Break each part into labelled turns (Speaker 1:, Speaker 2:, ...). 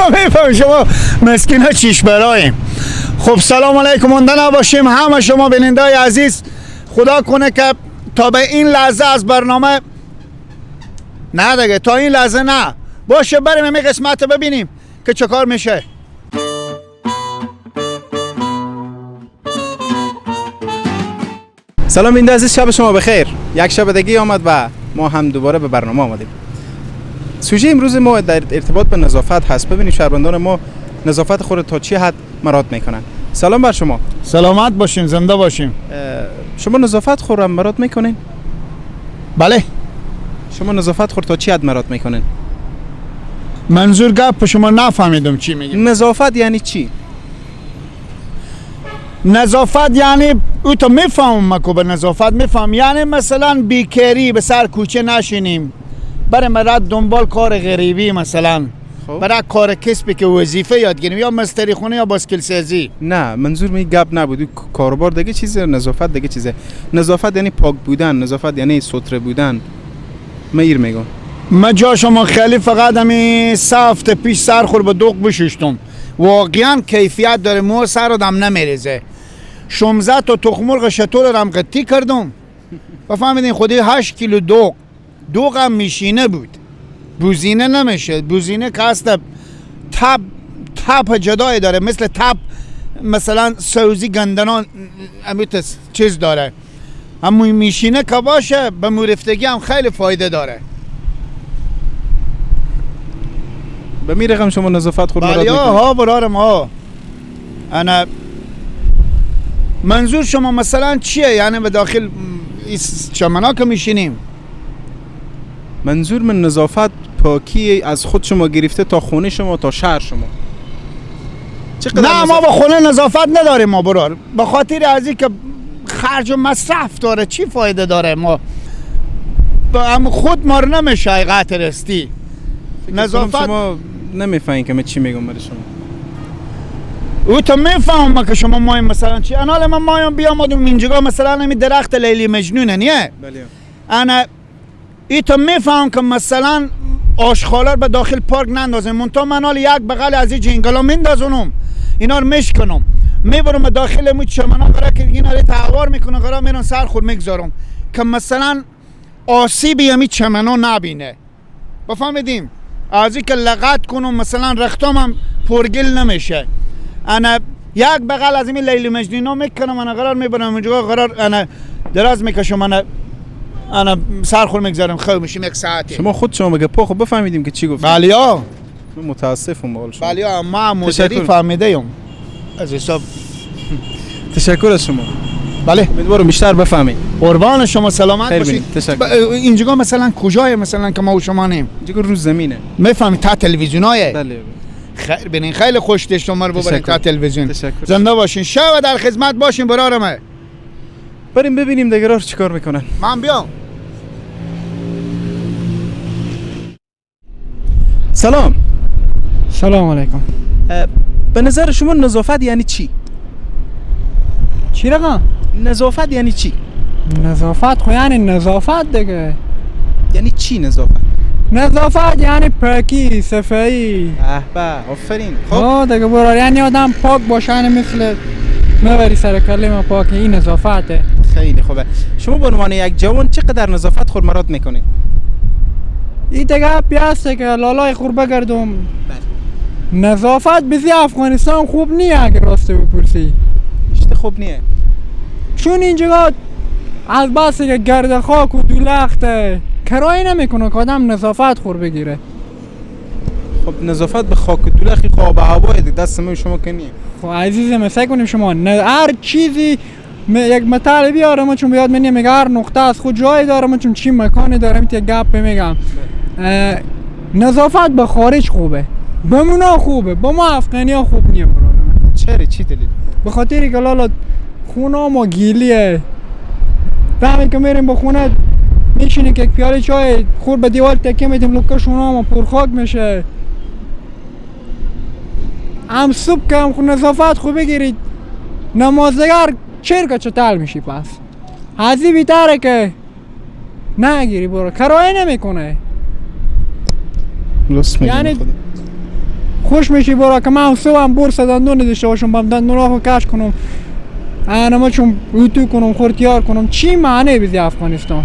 Speaker 1: میفهم شما مسکین ها چیش براییم. خب سلام علیکم، مونده نباشیم همه شما بینندای عزیز. خدا کنه که تا به این لحظه از برنامه نه دیگه، تا این لحظه نه باشه، بریم همه قسمت ببینیم که چه کار میشه.
Speaker 2: سلام بیننده عزیز، شب شما بخیر. یک شب دیگه آمد و ما هم دوباره به برنامه آمدیم. سوژه امروز ما در ارتباط به نظافت هست. ببینید شهروندان ما نظافت خود تا چه حد مراعات میکنن. سلام بر شما.
Speaker 1: سلامت باشین، زنده باشیم.
Speaker 2: شما نظافت خود را مراعات میکنین؟
Speaker 1: بله.
Speaker 2: شما نظافت خود تا چه حد مراعات میکنین؟
Speaker 1: منظور گپ شما نفهمیدم چی میگین.
Speaker 2: نظافت یعنی چی؟
Speaker 1: نظافت یعنی او تو میفهمم، مکو به نظافت میفهم، یعنی مثلا بیکاری به سر کوچه نشینیم، برای مرد دنبال کار غریبی، مثلا برای کار کسبی که وظیفه یاد گیریم، یا مستری خونه یا باسکل سازی.
Speaker 2: نه، منظور می گپ نبود. کاروبار دیگه چیزه، نظافت دیگه چیزه. نظافت یعنی پاک بودن، نظافت یعنی ستره بودن. میر میگم
Speaker 1: ما جا شما خیلی فقط همین 3 هفته پیش سر خور به دوغ بششتم، واقعا کیفیت داره، مو سر رو دم نمیریزه. 16 تا تخم مرغ شتول رو هم قطعی کردم. بفهمیدین خودی 8 کیلو دوغ هم میشینه بود، بوزینه نمیشه. بوزینه که هست تپ جدای داره، مثل تپ مثلا سوزی گندنان امیت چیز داره. همون میشینه که باشه به مورفتگی هم خیلی فایده داره.
Speaker 2: به می رقم شما نظافت خود مراد
Speaker 1: میکنید؟
Speaker 2: میکنید؟
Speaker 1: ها برارم ها. انا منظور شما مثلا چیه؟ یعنی به داخل چمنا که میشینیم؟
Speaker 2: منظور من نظافت پاکی از خود شما گرفته تا خونه شما تا شهر شما.
Speaker 1: نه ما به خونه نظافت نداریم ما برار، به خاطر از این که خرج و مصرف داره. چی فایده داره؟ ما هم خود ما رو نمیشه حقیقت رستی.
Speaker 2: نظافت شما نمیفهمین که من چی میگم برای شما.
Speaker 1: او تو میفهمم که شما مایم مثلا چی. انا من مایم بیامدم اینجا مثلا همین درخت لیلی مجنونه نیه.
Speaker 2: بله.
Speaker 1: انا ای تو میفهم که مثلا آشخالار به داخل پارک نندازم، منتها من حال یک بغل از این جنگلا میندازونم، اینا رو میشکنم، میبرم داخل مو چمنا برای که اینا رو تعوار میکنه، قرار میرن سر خود میگذارم که مثلا آسیبی همی چمنا نبینه. بفهمیدیم؟ از این که لغت کنم مثلا رختام هم پرگل نمیشه. انا یک بغل از این لیلی مجنونا میکنم، انا قرار میبرم اونجا، قرار انا دراز میکشم، انا سرخور میگذارم، خوب میشیم 1 ساعتی.
Speaker 2: شما خود شما مگه خب بفهمیدیم که چی گفتید؟
Speaker 1: بله ها.
Speaker 2: من متاسفم بقول شما.
Speaker 1: بله ها، ما مدری فهمیده ام از حساب.
Speaker 2: تشکر از شما.
Speaker 1: بله
Speaker 2: امیدوارم بیشتر بفهمید.
Speaker 1: قربان شما، سلامت باشید.
Speaker 2: تشکر.
Speaker 1: اینجا مثلا کجای مثلا که ما و شما نیم؟
Speaker 2: اینجا رو زمینه.
Speaker 1: میفهمید تا تلویزیونای؟
Speaker 2: بله.
Speaker 1: خیر ببین، خیلی خوش داشت شما رو ببرید تا تلویزیون.
Speaker 2: تشکر.
Speaker 1: زنده باشین، شب در خدمت باشین برارم.
Speaker 2: بریم ببینیم دیگرار چیکار میکنن.
Speaker 1: من بیام.
Speaker 2: سلام.
Speaker 3: سلام علیکم.
Speaker 2: به نظر شما نظافت یعنی چی؟
Speaker 3: چی رقم؟
Speaker 2: نظافت یعنی چی؟
Speaker 3: نظافت خو یعنی نظافت دیگه.
Speaker 2: یعنی چی نظافت؟
Speaker 3: نظافت یعنی پاکی، صفایی.
Speaker 2: به آفرین.
Speaker 3: خب دیگه برار، یعنی آدم پاک باشه، مثل مبری سر کلمه پاکی، این نظافته.
Speaker 2: خیلی خوبه. شما به عنوان یک جوان چقدر نظافت خود مراعات میکنید؟
Speaker 3: این دیگه پیاسته که لالای خور بگردم. نظافت بزی افغانستان خوب نیه اگر راسته بپرسی.
Speaker 2: اشته خوب نیه.
Speaker 3: چون اینجا از بس که گرد خاک و دولخته کرایی نمیکنه که آدم نظافت خور بگیره.
Speaker 2: خب نظافت به خاک و دولخی خواب هوای دست من شما که نیه.
Speaker 3: خب عزیزم سعی کنیم شما هر چیزی یک مطالبه بیارم، من چون بیاد منی میگه هر نقطه از خود جای داره، من چون چی مکانی دارم یک گپ میگم. نظافت به خارج خوبه، بمونا خوبه، با ما افغانیا خوب نیه برادر.
Speaker 2: چرا چی دلیل؟
Speaker 3: به خاطر که لالا خونه ما گیلیه، فهمی که میریم با خونه میشینیم که یک پیاله چای خور به دیوار تکیه میدیم، لکه شونه ما پرخاک میشه. هم صبح که هم نظافت خوب بگیرید، نمازدگر چرکا چطل میشی. پس هزی بیتره که نگیری برو، کرایه نمیکنه.
Speaker 2: لست میگم.
Speaker 3: یعنی خوش میشی برا که من سو هم برس دندون داشته باشم بام دندون ها کش کنم انما چون یوتیوب کنم خورتیار کنم چی معنی بیزی افغانستان.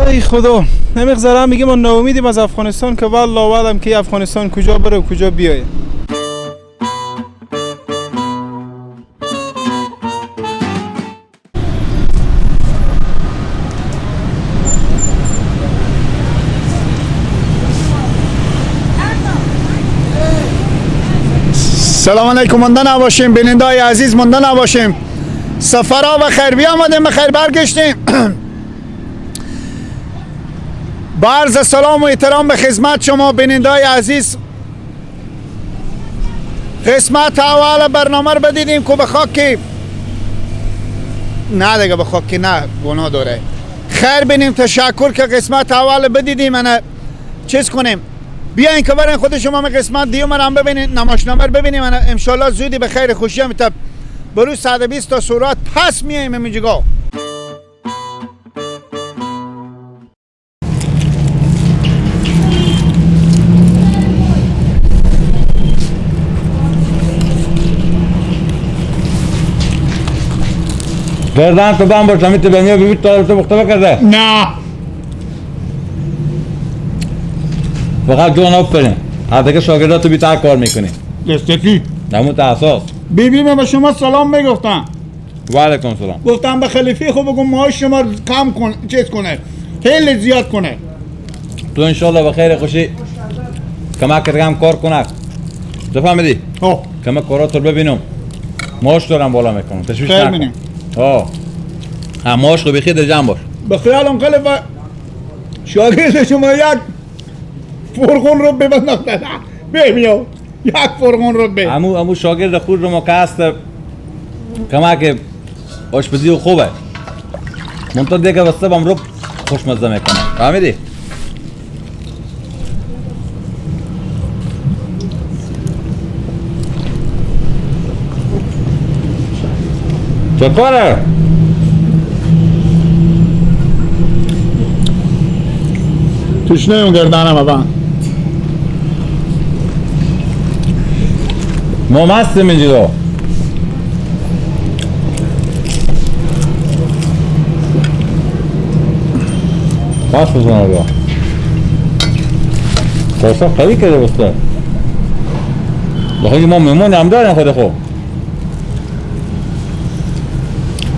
Speaker 2: ای خدا نمیگذارم میگه ما ناامیدیم از افغانستان که والله وعدم که افغانستان کجا بره و کجا بیایه.
Speaker 1: سلام علیکم، مانده نباشیم بیننده های عزیز، مانده نباشیم. سفرها و خیر بی آمدیم، بخیر برگشتیم. با عرض سلام و احترام به خدمت شما بیننده های عزیز، قسمت اول برنامه رو بدیدیم که به خاک نه دیگه به خاک نه گناه داره. خیر بینیم، تشکر که قسمت اول بدیدیم. انا چیز کنیم بیاین که برین خود شما قسمت دیوم هم ببینین، نمایشنامه رو ببینیم. انا انشالله زودی به خیر خوشی هم تب بروز 120 تا صورت پس میایم همینجا.
Speaker 4: گردن تو بام باش همیشه بنیا ببین تو مختبه کرده
Speaker 1: نه
Speaker 4: فقط جون آفرین حتی که شاگردات تو بیتر کار میکنی
Speaker 1: دستکی
Speaker 4: نموت اساس
Speaker 1: بیبی من به شما سلام میگفتم،
Speaker 4: و علیکم سلام.
Speaker 1: گفتم به خلیفه خوب بگم معاش شما کم کن، چیز کنه خیلی زیاد کنه.
Speaker 4: تو انشالله به خیر خوشی کمک کردم کار کنه فهمیدی؟ کمک کارات رو ببینم ماش دارم بالا میکنم تشویش
Speaker 1: خیر
Speaker 4: نکن.
Speaker 1: بینیم
Speaker 4: ماش رو بخیر در جمع باش.
Speaker 1: به خیالم خلیفه شاگرد شما یک فرغون رو ببندم بمیاو یک فرغون رو به
Speaker 4: امو شاگرد خود رو ما که هست کمک آشپزی و خوبه منطقه دیگه وسته بام رو خوشمزه میکنه فهمیدی؟ چه کاره؟
Speaker 1: تشنه اون گردانم ابا
Speaker 4: ما مستیم اینجا باش بزنه بیا کاسا قوی کرده بسته بخوایی ما میمون هم داریم خود خوب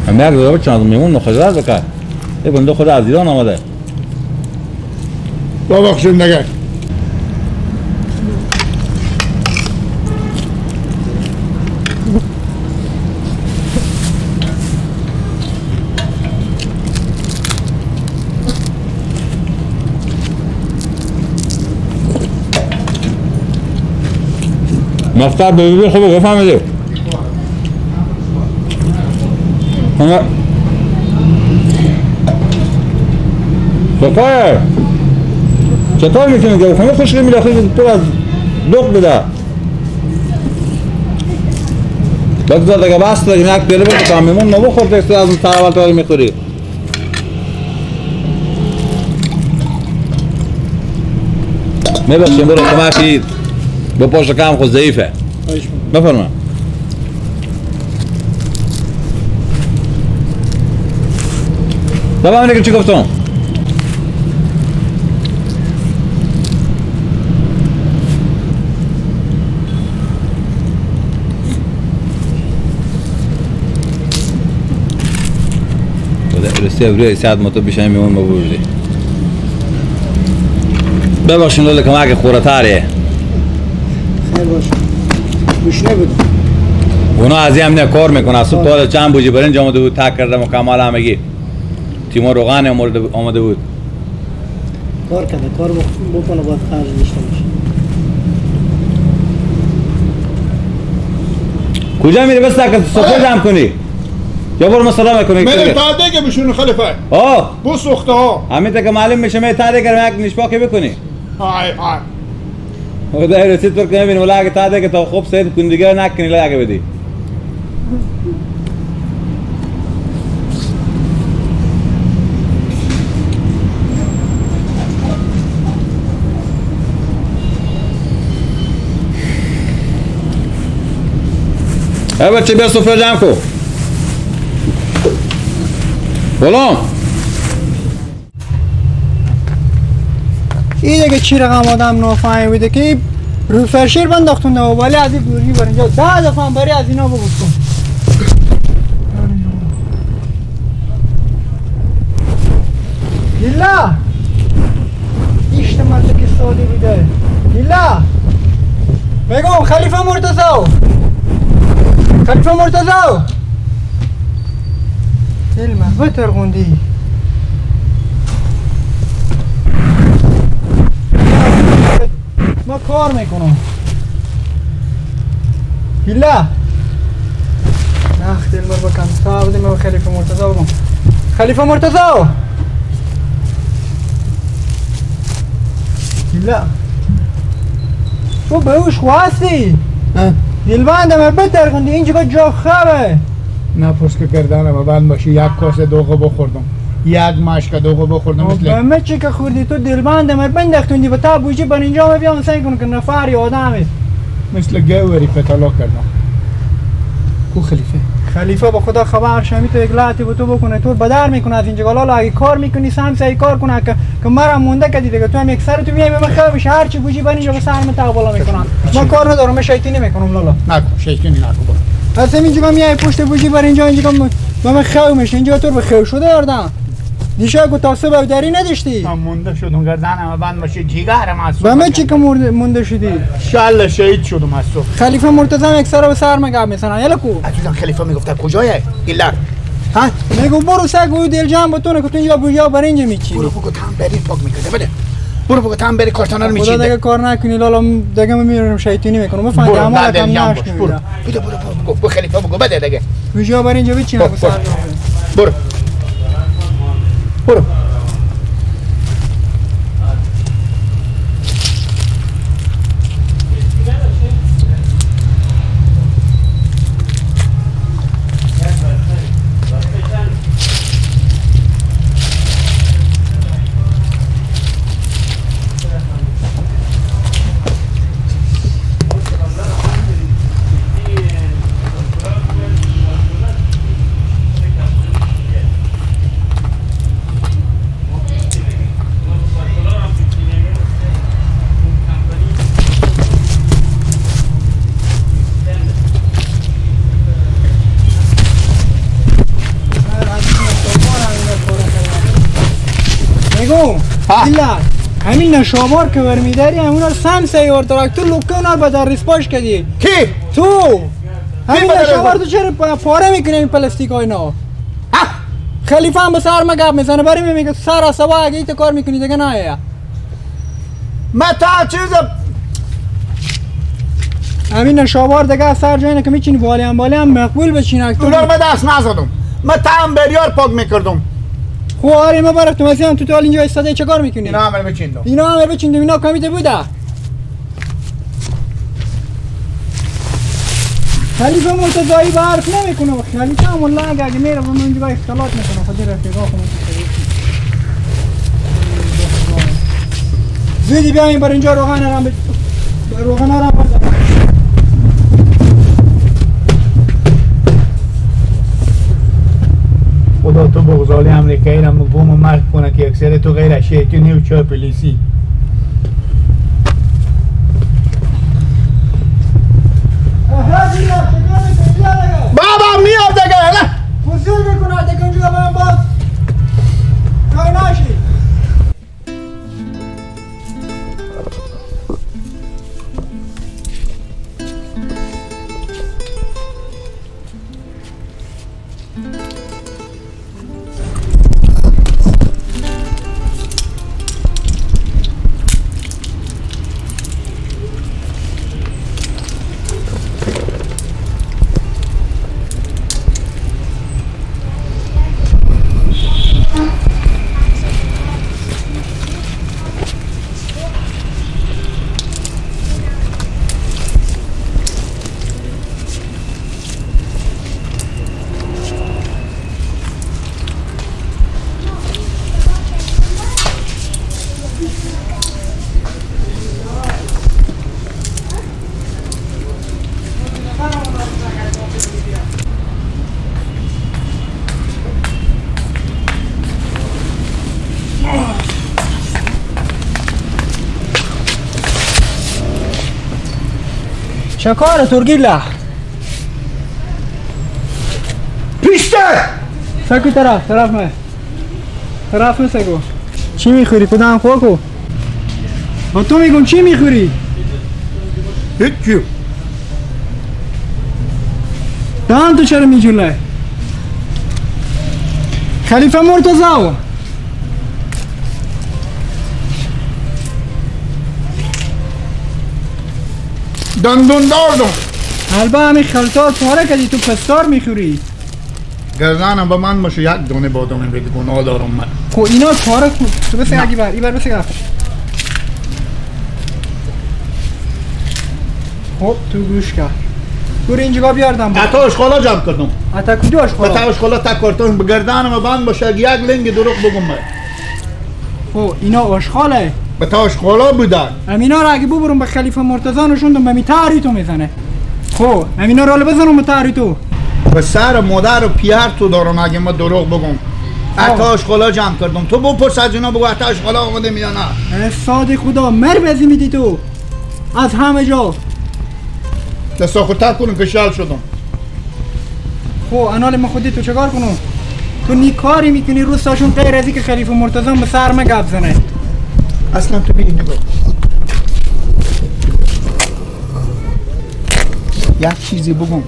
Speaker 4: هم یک داره بچه از میمون نخجرات بکر یه بنده خود از ایران آمده
Speaker 1: ببخشید نگه
Speaker 4: مفتر ببین خوبه بفهمیدی چطور میتونی که خونه خوشگی میلاخی تو از لق بده بگذار دیگه بست دیگه یک پیله بگه تا میمون نبخور تکسی از اون سر اول تاری میخوری میبخشیم برو کمکی به پاشت کم خود ضعیفه بفرما بابا اینه که چی گفتم رسیه بروی ساعت ما تو بیشتر میمون ما بردی ببخشیم دوله کمک خورتره
Speaker 3: خیر باشه گوشنه بود
Speaker 4: اونا از این همینه کار میکنه از صبح تا چند بوجی برنج آمده بود تک کرده مکمل همگی تیمور روغن آمده بود
Speaker 5: کار کرده کار بکنه باید خرج داشته باشه
Speaker 4: کجا میری بس که صبح جمع کنی یا برو مسئله میکنی
Speaker 1: من تا دیگه بشون خلیفه بو سوخته ها
Speaker 4: همین تا که معلوم میشه می تا دیگه یک نشپاکی بکنی
Speaker 1: های های
Speaker 4: خدا رسید پر کنی بین ولی اگه تا دیگه تا خوب سید کن دیگه نکنی لگه بدی بچه بیا سفره جمع کن. غلام
Speaker 3: این دیگه چی رقم آدم نافهمی بوده که رو فرشیر بنداختون و ولی از این دوری بر اینجا 10 دفعه هم بری از اینا بگو کن. گیلا ایشت مرده که سالی بوده. گیلا بگم خلیفه مرتضی علمه بترغوندی ما کار میکنم. گیلا نخ دل مر بکن صاحب دی ما خلیفه مرتضی بگم. خلیفه مرتضی گیلا تو به اوش خواستی دلبند مر بترغوندی اینجا جا خوبه.
Speaker 1: نپرس که گردنم بند باشه. یک کاسه دوغو بخوردم، یک مشک دوغو بخوردم. مثل
Speaker 3: همه چی که خوردی تو دلبند مر بنداختوندی و تا بوجی بر اینجا ما بیام سعی کن که نفری آدمی
Speaker 1: مثل گوری پتالا کردم. کو خلیفه
Speaker 3: با خدا خبر شمی تو اگلاتی با تو بکنه تو بدر میکنه از اینجا. حالا اگه کار میکنی سم سعی کار کنه که مرا مونده کردی دیگه. تو هم یک سر تو بیای به من خیلی میشه هر چی بوجی بر اینجا به سرم تا بالا میکنن. ما کار ندارم، من شیطانی میکنم. لالا
Speaker 1: نکن شیطانی نکن.
Speaker 3: اصلا اینجا میای پشت بوجی بر اینجا به من خیلی میشه. اینجا تو به خیلی شده یاردم دیشه گو تا صبح داری نداشتی.
Speaker 1: من مونده شدم گردنم بند باشه جیگرم از
Speaker 3: به من چی که مونده شدی؟
Speaker 1: شل شهید شدم از صبح.
Speaker 3: خلیفه مرتضی هم یک سر به سر مگه میسنن یلا کو
Speaker 1: عزیزم خلیفه میگفته کجایه ایلر ها
Speaker 3: میگو برو سگو دل جمع بتونه که تو اینجا بویا بر اینجا میچی.
Speaker 1: برو بگو تام بری پاک میکنه. بده برو بگو تام بری کارتانا رو
Speaker 3: خدا
Speaker 1: میچینه.
Speaker 3: دیگه کار نکنی لالا دیگه میرم شیطانی میکنم. من فهمیدم عمل کم ناش
Speaker 1: برو بگو بگو خلیفه بگو بده دیگه
Speaker 3: بویا بر اینجا بچینه کو سر
Speaker 1: برو برو
Speaker 3: ایلا همین نشابار که برمیداری همونا رو سم سیار تراکتور لوکه اونا رو به در ریسپاش کردی.
Speaker 1: کی؟
Speaker 3: تو همین نشابار تو چرا پاره میکنه این پلاستیک ها اینا؟ خلیفه هم به سر ما گپ میزنه برای میگه سر سوا اگه ایت کار میکنی دیگه نه.
Speaker 1: من تا چیز
Speaker 3: همین نشابار دیگه سر جایی نه که میچینی بالی هم مقبول بچینه.
Speaker 1: اونا رو من دست نزدم. من تام بریار پاک میکردم.
Speaker 3: خو آره ما برفتم مثلا تو اینجا ایستاده چه کار میکنی؟
Speaker 1: اینا عمل بچیندم.
Speaker 3: اینا کمیته بوده. خلیفه مرتضی برف نمیکنه. خلیفه هم والله اگه میره و من اینجا اختلاط میکنه. خود رفیقا خودم زودی بیایم بر اینجا روغن آرام بزن.
Speaker 1: خدا تو بغضالی امریکایی را بوم و مرد کنه که اکثر تو غیر شیطانی و چای پلیسی. بابا میاد دیگه هلا
Speaker 3: فضول میکنه دیگه اونجا برم باز کار ناشی. شکار ترگیلا
Speaker 1: پیشته
Speaker 3: سکو طرف نه سکو چی میخوری کدام خوکو با تو میگم چی میخوری
Speaker 1: هیچی
Speaker 3: دهان تو چرا میجوله خلیفه مرتضی
Speaker 1: دندون داردم
Speaker 3: البا همین خلطار پاره کردی تو پستار میخوری
Speaker 1: گردانم با من باشه یک دونه بادام بگی گناه دارم من
Speaker 3: خب اینا پاره کن تو بسه اگی بر ایبر بسه گفت خب تو گوش کرد گوری اینجا بیاردم با
Speaker 1: اتا اشخالا جمع کردم
Speaker 3: اتا کدو اشخالا
Speaker 1: اتا اشخالا تک کارتون به گردانم بند باشه یک لنگ دروغ بگم من
Speaker 3: خب اینا اشخاله
Speaker 1: به تا اشخالا بودن
Speaker 3: امینا را اگه ببرم به خلیفه مرتضی نشوندم به می تاری تو میزنه خب امینا را بزنم به تاری تو
Speaker 1: به سر مادر و پیار تو دارم اگه ما دروغ بگم اتا اشخالا جمع کردم تو بپرس از اینا بگو اتا اشخالا آمده یا نه
Speaker 3: ساده خدا مر بزی میدی تو از همه جا
Speaker 1: دستا خود تک کنم که شل شدم
Speaker 3: خب انال ما خودی تو چکار کنم تو نی کاری میکنی روستاشون غیر ازی که خلیفه مرتضی به سر ما گپ زنه
Speaker 1: اصلا تو بگی نگاه یک چیزی بگم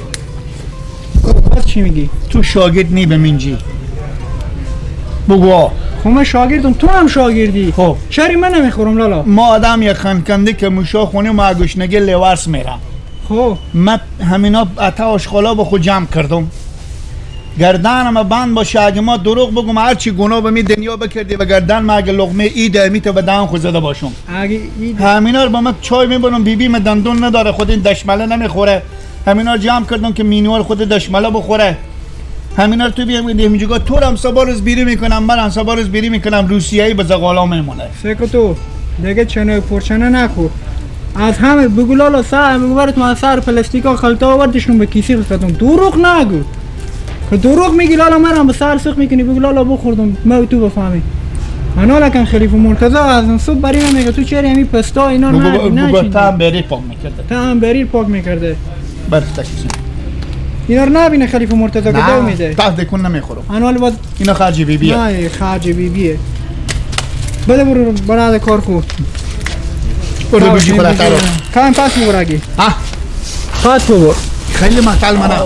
Speaker 3: بس چی میگی؟
Speaker 1: تو شاگرد نی به منجی بگو
Speaker 3: خب من شاگردم تو هم شاگردی
Speaker 1: خب
Speaker 3: چری من نمیخورم لالا
Speaker 1: ما آدم یک خنکنده که موشا خونه ما گوشنگی لورس میرم
Speaker 3: خب
Speaker 1: من همینا اتا اشخالا با خود جمع کردم گردنم بند باشه اگه ما دروغ بگم هرچی گناه به می دنیا بکردی و گردن ما اگه لقمه ایده امیت به دهان خود زده باشم
Speaker 3: اگه
Speaker 1: همینا رو با من چای میبرم بیبی من دندون نداره خود این دشمله نمیخوره همینا رو جمع کردم که مینوال خود دشمله بخوره همینا رو تو بیام اینجا تو هم سبا روز بیری میکنم من هم سبا روز بیری میکنم روسیایی به زغالا میمونه
Speaker 3: سکو تو دیگه چنه پرچنه نکو از همه بگو لالا سر بگو برات من سر پلاستیکا خلطا آوردشون به کیسی بستم دروغ نگو که دروغ میگی لالا مرم به سر سخ میکنی بگو لالا بخوردم ما تو بفهمی انا لکن خلیفه مرتضی از صبح بری میگه تو چری همین پستا اینا
Speaker 1: نه تا هم بری پاک میکرده
Speaker 3: تا هم بری پاک میکرده
Speaker 1: برفتش
Speaker 3: اینا رو نبینه خلیفه مرتضی که دو میده
Speaker 1: تا دکون نمیخورم
Speaker 3: انا باز
Speaker 1: اینا خرج بیبیه
Speaker 3: نه خرج بیبیه بده برو برای کار خود
Speaker 1: برو بجی خودت رو
Speaker 3: کام پاس میبرگی
Speaker 1: ها
Speaker 3: پاس ببر
Speaker 1: خیلی مطل منه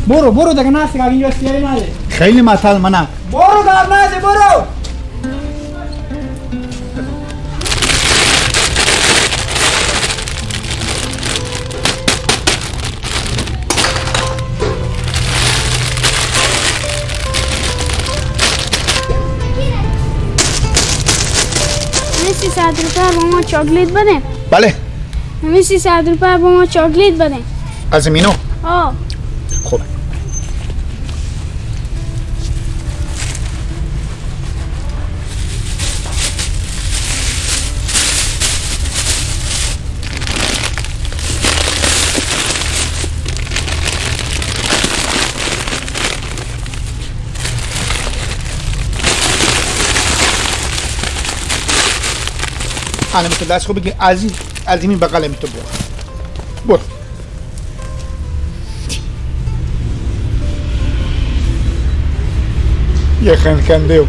Speaker 3: برو دیگه نستی که اینجا سیاری نده
Speaker 1: خیلی مطل منه
Speaker 3: برو در نده برو
Speaker 6: همیشه 100 روپये با ما چاکلیت بده
Speaker 1: بله
Speaker 6: همیشه 100 روپये با ما چاکلیت بده
Speaker 1: از مینو
Speaker 6: آه
Speaker 1: خوب انا مثل دست خوب بگی از این بغل می تو برو یه خنکنده و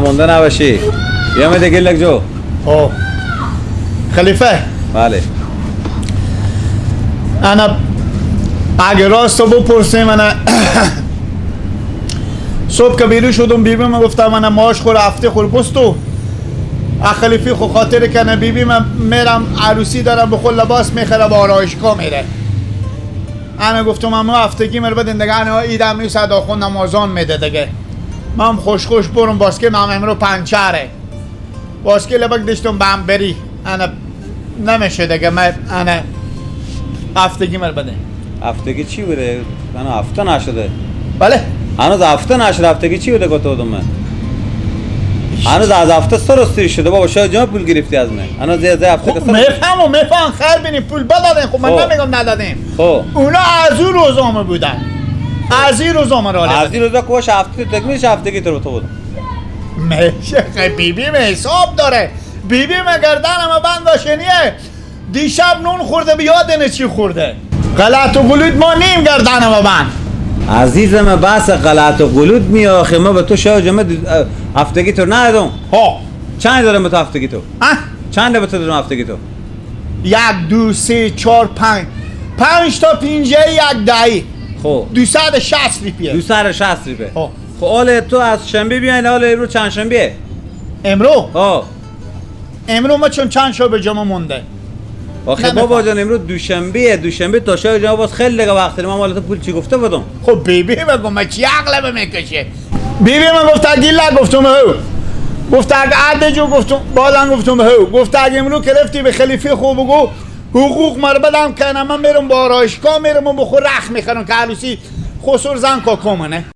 Speaker 4: مونده نباشی بیا می دیگه لگ جو
Speaker 1: خلیفه
Speaker 4: بله
Speaker 1: انا اگه راست رو بپرسه من صبح که بیرو شدم بیبی من گفتم من ماش خور هفته خور گستو خلیفی خو خاطر کنه بیبی من میرم عروسی دارم به خود لباس میخره با آرایشگاه میره انا گفتم اما هفتگی مر بدین دیگه انا ایدم نیست ادا خون نمازان میده دیگه من خوش برم باسکه من امرو پنچره باسکه لبک داشتم بهم بری انا نمیشه دیگه من انا هفتگی مر بده
Speaker 4: هفتگی چی بوده؟ من هفته نشده
Speaker 1: بله
Speaker 4: هنوز هفته نشده هفتگی چی بوده گفتم من هنوز از هفته سرستی شده بابا، شاید جمع پول گرفتی از من. هنوز زی هفته که
Speaker 1: میفهم خیر بینی پول بدادین. خب من نمیگم ندادیم.
Speaker 4: خب
Speaker 1: اونا از اون روزامه بودن، از این روزامه را
Speaker 4: از این روزا که باش هفته تکمیلش هفتگی تو تو بود.
Speaker 1: میشه بیبی حساب داره. بیبی گردن ما بند داشتنیه. دیشب نون خورده بیادنه چی خورده. غلط و غلوط ما نیم گردن ما بند.
Speaker 4: عزیزم بس غلط و غلوط می آخه ما به تو شاید جمع هفتگی تو ندادم.
Speaker 1: ها
Speaker 4: چند دارم به تو هفتگی تو؟ چند به تو دارم هفتگی تو؟
Speaker 1: 1 2 3 4 5 5 تا 5 1 دهی.
Speaker 4: خب
Speaker 1: 260 روپیه.
Speaker 4: 260 روپیه. خب حالا تو از شنبه بیاین، حالا امروز چند شنبه؟
Speaker 1: امروز ما چند شب جمع مونده.
Speaker 4: آخه بابا جان امروز دوشنبه تا شاید جمع باز خیلی دیگه وقت داریم. من حالا تو پول چی گفته بودم؟
Speaker 1: خب بیبی بگم من چی عقلم میکشه. بیبی من گفت اگه گفتم هو، گفت اگه عده جو گفتم بازم گفتم هو، گفت اگه امروز گرفتی به خلیفی خوب بگو حقوق مر بدم کنم. من میرم با آرایشگاه میرم و بخور رخ میخرم که عروسی خسور زن کاکامنه.